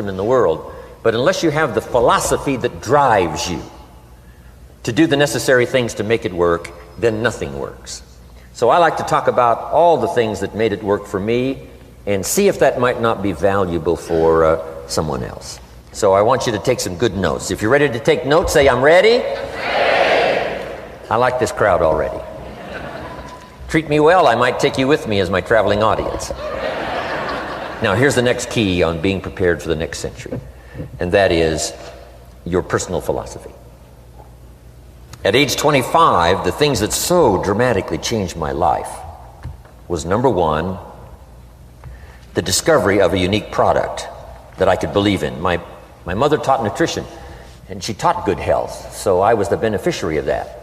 in the world, but unless you have the philosophy that drives you to do the necessary things to make it work, then nothing works. So I like to talk about all the things that made it work for me and see if that might not be valuable for someone else. So I want you to take some good notes. If you're ready to take notes, say, I'm ready. I like this crowd already. Treat me well, I might take you with me as my traveling audience. Now here's the next key on being prepared for the next century, and that is your personal philosophy. At age 25, the things that so dramatically changed my life was, number one, the discovery of a unique product that I could believe in. My mother taught nutrition, and she taught good health, so I was the beneficiary of that.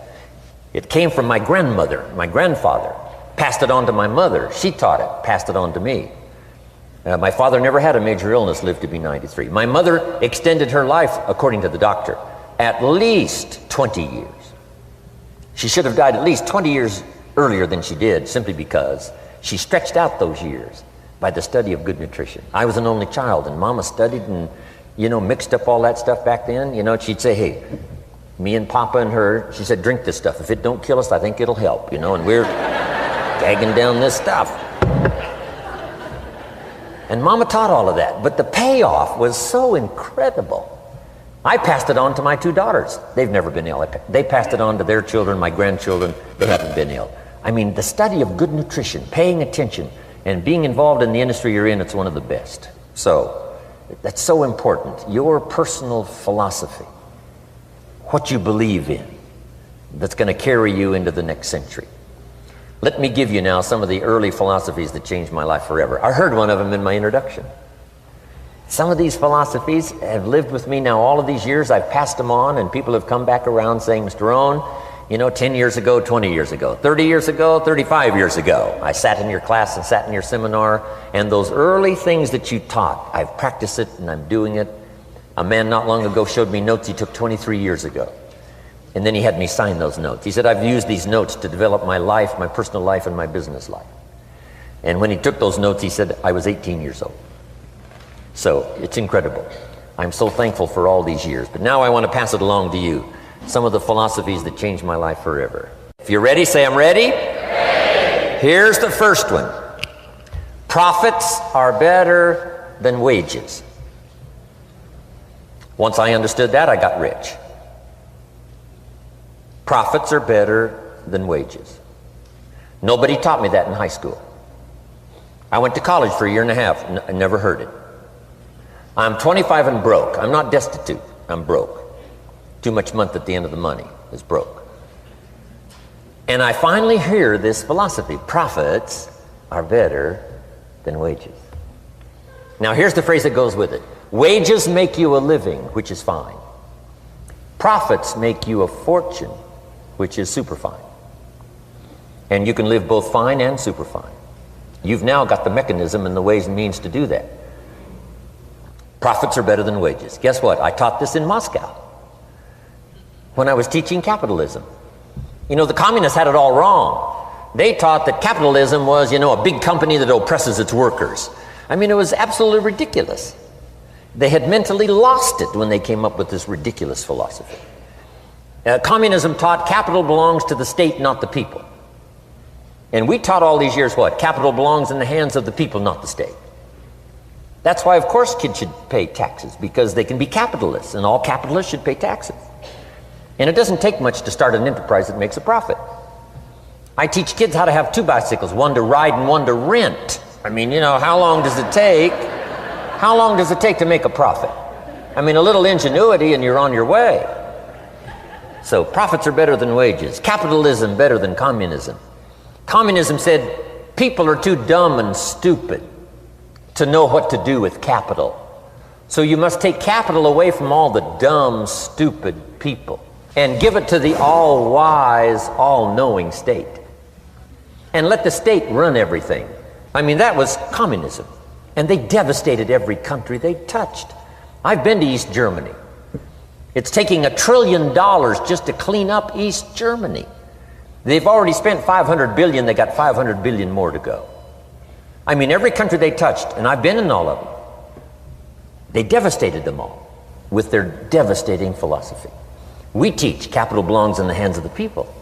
It came from my grandmother, my grandfather, passed it on to my mother. She taught it, passed it on to me. My father never had a major illness, lived to be 93. My mother extended her life, according to the doctor, at least 20 years. She should have died at least 20 years earlier than she did, simply because she stretched out those years by the study of good nutrition. I was an only child, and Mama studied and, mixed up all that stuff back then. She'd say, hey, me and Papa and her, she said, drink this stuff. If it don't kill us, I think it'll help, and we're gagging down this stuff. And Mama taught all of that, but the payoff was so incredible. I passed it on to my two daughters. They've never been ill. They passed it on to their children, my grandchildren. They haven't been ill. I mean, the study of good nutrition, paying attention, and being involved in the industry you're in, it's one of the best. So, that's so important. Your personal philosophy, what you believe in, that's going to carry you into the next century. Let me give you now some of the early philosophies that changed my life forever. I heard one of them in my introduction. Some of these philosophies have lived with me now all of these years. I've passed them on, and people have come back around saying, Mr. Rohn, 10 years ago, 20 years ago, 30 years ago, 35 years ago, I sat in your class and sat in your seminar, and those early things that you taught, I've practiced it and I'm doing it. A man not long ago showed me notes he took 23 years ago. And then he had me sign those notes. He said, I've used these notes to develop my life, my personal life, and my business life. And when he took those notes, he said, I was 18 years old. So it's incredible. I'm so thankful for all these years. But now I want to pass it along to you. Some of the philosophies that changed my life forever. If you're ready, say I'm ready. Ready. Here's the first one. Profits are better than wages. Once I understood that, I got rich. Profits are better than wages. Nobody taught me that in high school. I went to college for a year and a half. I never heard it. I'm 25 and broke. I'm not destitute. I'm broke. Too much month at the end of the money is broke. And I finally hear this philosophy. Profits are better than wages. Now here's the phrase that goes with it. Wages make you a living, which is fine. Profits make you a fortune, which is super fine. And you can live both fine and super fine. You've now got the mechanism and the ways and means to do that. Profits are better than wages. Guess what? I taught this in Moscow when I was teaching capitalism. The communists had it all wrong. They taught that capitalism was, a big company that oppresses its workers. I mean, it was absolutely ridiculous. They had mentally lost it when they came up with this ridiculous philosophy. Communism taught capital belongs to the state, not the people. And we taught all these years what? Capital belongs in the hands of the people, not the state. That's why, of course, kids should pay taxes, because they can be capitalists, and all capitalists should pay taxes. And it doesn't take much to start an enterprise that makes a profit. I teach kids how to have two bicycles, one to ride and one to rent. I mean, how long does it take? How long does it take to make a profit? I mean, a little ingenuity and you're on your way. So profits are better than wages. Capitalism better than communism. Communism said people are too dumb and stupid to know what to do with capital. So you must take capital away from all the dumb, stupid people and give it to the all-wise, all-knowing state. And let the state run everything. I mean, that was communism. And they devastated every country they touched. I've been to East Germany. It's taking $1 trillion just to clean up East Germany. They've already spent $500 billion. They got $500 billion more to go. I mean, every country they touched, and I've been in all of them, They devastated them all with their devastating philosophy. We teach capital belongs in the hands of the people.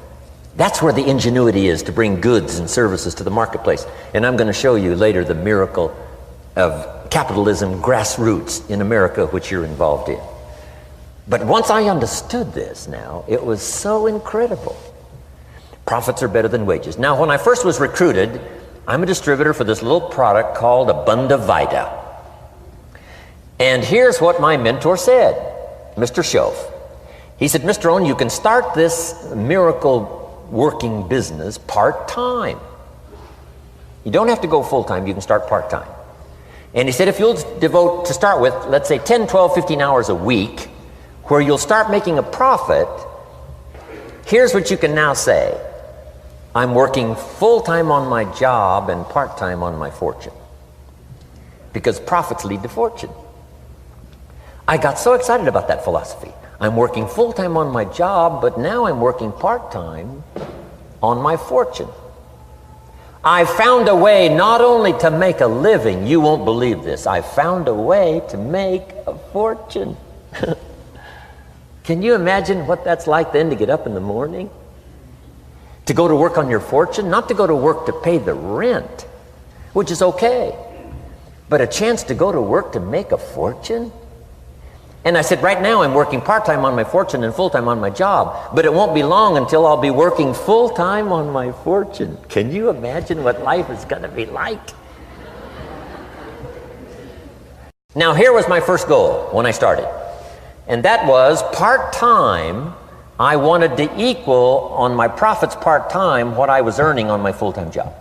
That's where the ingenuity is to bring goods and services to the marketplace. And I'm going to show you later the miracle of capitalism grassroots in America, which you're involved in. But once I understood this now, it was so incredible. Profits are better than wages. Now, when I first was recruited, I'm a distributor for this little product called Abunda Vita. And here's what my mentor said, Mr. Schoaf. He said, Mr. Rohn, you can start this miracle working business part-time. You don't have to go full-time, you can start part-time. And he said, if you'll devote, to start with, let's say 10, 12, 15 hours a week, where you'll start making a profit, here's what you can now say. I'm working full-time on my job and part-time on my fortune. Because profits lead to fortune. I got so excited about that philosophy. I'm working full-time on my job, but now I'm working part-time on my fortune. I found a way not only to make a living, you won't believe this, I found a way to make a fortune. Can you imagine what that's like then to get up in the morning? To go to work on your fortune? Not to go to work to pay the rent, which is okay, but a chance to go to work to make a fortune? And I said, right now I'm working part-time on my fortune and full-time on my job, but it won't be long until I'll be working full-time on my fortune. Can you imagine what life is going to be like? Now, here was my first goal when I started, and that was part-time. I wanted to equal on my profits part-time what I was earning on my full-time job.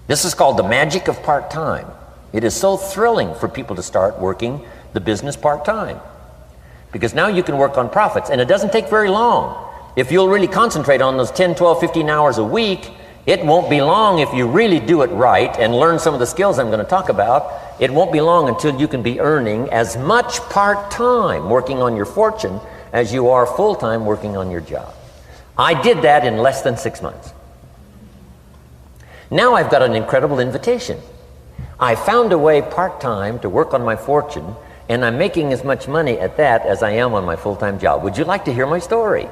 This is called the magic of part-time. It is so thrilling for people to start working the business part-time, because now you can work on profits, and it doesn't take very long. If you'll really concentrate on those 10, 12, 15 hours a week, it won't be long if you really do it right and learn some of the skills I'm going to talk about. It won't be long until you can be earning as much part-time working on your fortune as you are full-time working on your job. I did that in less than 6 months. Now I've got an incredible invitation. I found a way part-time to work on my fortune, and I'm making as much money at that as I am on my full-time job. Would you like to hear my story?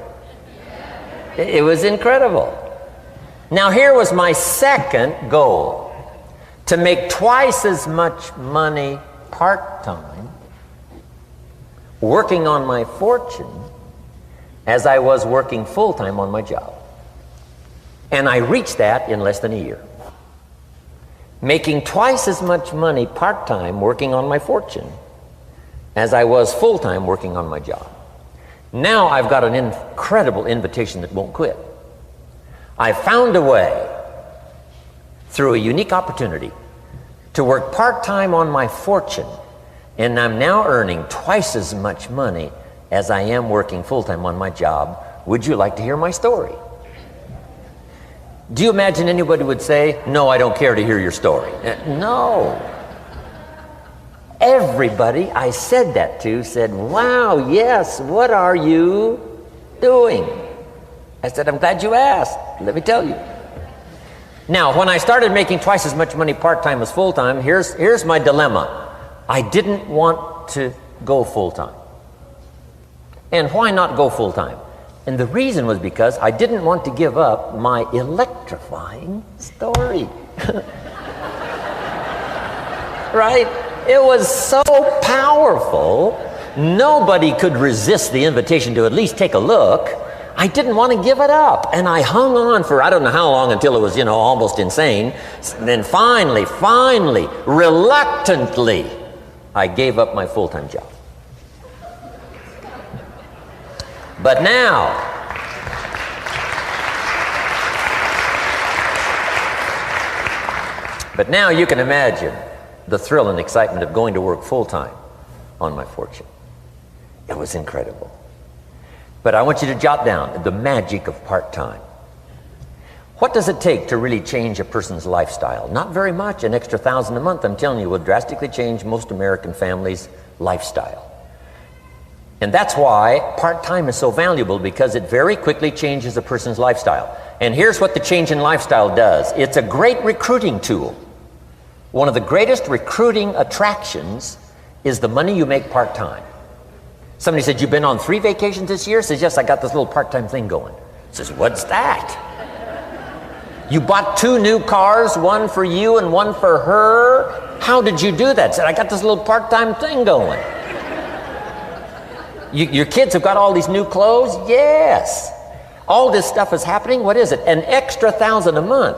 It was incredible. Now here was my second goal, to make twice as much money part-time working on my fortune as I was working full-time on my job. And I reached that in less than a year. Making twice as much money part-time working on my fortune as I was full-time working on my job. Now I've got an incredible invitation that won't quit. I found a way, through a unique opportunity, to work part-time on my fortune, and I'm now earning twice as much money as I am working full-time on my job. Would you like to hear my story? Do you imagine anybody would say, no, I don't care to hear your story? No. Everybody I said that to said, wow, yes, what are you doing? I said, I'm glad you asked. Let me tell you. Now, when I started making twice as much money part-time as full-time, here's my dilemma. I didn't want to go full-time. And why not go full-time? And the reason was because I didn't want to give up my electrifying story. Right? It was so powerful, nobody could resist the invitation to at least take a look. I didn't want to give it up, and I hung on for I don't know how long until it was, almost insane. And then finally, reluctantly, I gave up my full-time job. But now, you can imagine the thrill and excitement of going to work full-time on my fortune. It was incredible. But I want you to jot down the magic of part-time. What does it take to really change a person's lifestyle? Not very much. An extra $1,000 a month, I'm telling you, will drastically change most American families' lifestyle. And that's why part-time is so valuable, because it very quickly changes a person's lifestyle. And here's what the change in lifestyle does. It's a great recruiting tool. One of the greatest recruiting attractions is the money you make part-time. Somebody said, you've been on 3 vacations this year? Says, yes, I got this little part-time thing going. Says, what's that? You bought 2 new cars, one for you and one for her? How did you do that? Said, I got this little part-time thing going. Your kids have got all these new clothes? Yes. All this stuff is happening. What is it? An extra $1,000 a month.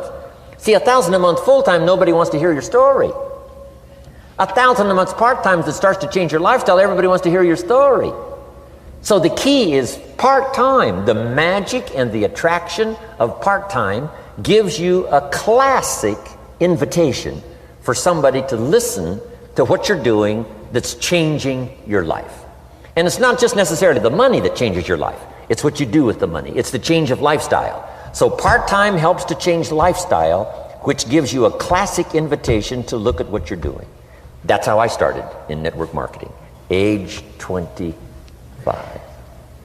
See, $1,000 a month full-time, nobody wants to hear your story. $1,000 a month part-time that starts to change your lifestyle, everybody wants to hear your story. So the key is part-time. The magic and the attraction of part-time gives you a classic invitation for somebody to listen to what you're doing that's changing your life. And it's not just necessarily the money that changes your life. It's what you do with the money. It's the change of lifestyle. So part-time helps to change lifestyle, which gives you a classic invitation to look at what you're doing. That's how I started in network marketing, age 25.